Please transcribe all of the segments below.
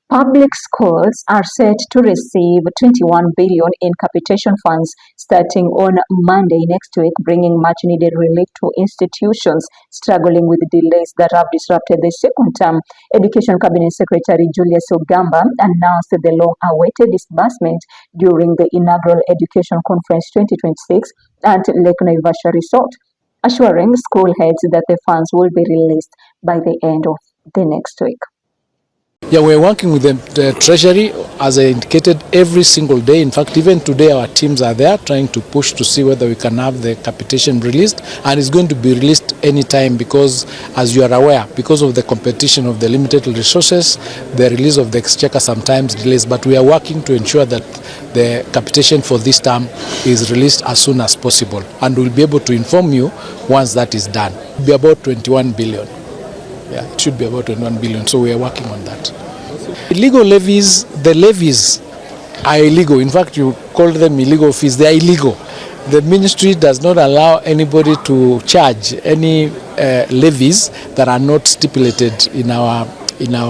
Public schools are set to receive 21 billion in capitation funds starting on Monday next week, bringing much needed relief to institutions struggling with delays that have disrupted the second term. Education Cabinet Secretary Julius Ogamba announced the long-awaited disbursement during the Inaugural Education Conference 2026 at Lake Naivasha Resort, assuring school heads that the funds will be released by the end of the next week. Yeah, we're working with the Treasury, as I indicated, every single day. In fact, even today our teams are there trying to push to see whether we can have the capitation released, and it's going to be released anytime because, as you are aware, because of the competition of the limited resources, the release of the exchequer sometimes delays, but we are working to ensure that the capitation for this term is released as soon as possible, and we'll be able to inform you once that is done. It will be about 21 billion. Yeah, it should be about 21 billion, so we are working on that. Illegal levies, the levies are illegal. In fact, you call them illegal fees, they are illegal. The ministry does not allow anybody to charge any levies that are not stipulated in our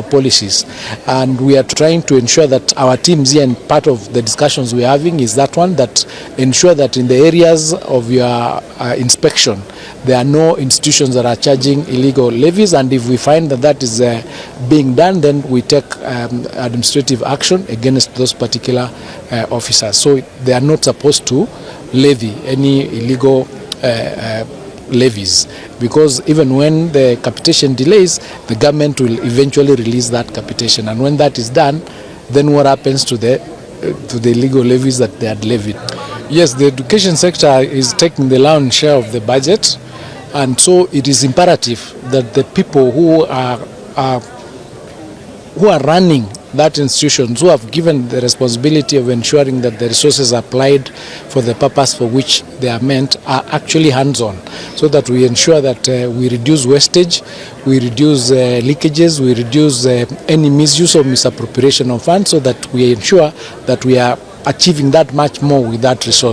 policies, and we are trying to ensure that our teams here, and part of the discussions we're having is that one, that ensure that in the areas of your inspection there are no institutions that are charging illegal levies, and if we find that that is being done, then we take administrative action against those particular officers. So they are not supposed to levy any illegal levies, because even when the capitation delays, the government will eventually release that capitation, and when that is done, then what happens to the illegal levies that they had levied? Yes, the education sector is taking the lion's share of the budget, and so it is imperative that the people who are running that institutions, who have given the responsibility of ensuring that the resources are applied for the purpose for which they are meant, are actually hands-on, so that we ensure that we reduce wastage, we reduce leakages, we reduce any misuse or misappropriation of funds, so that we ensure that we are achieving that much more with that resource.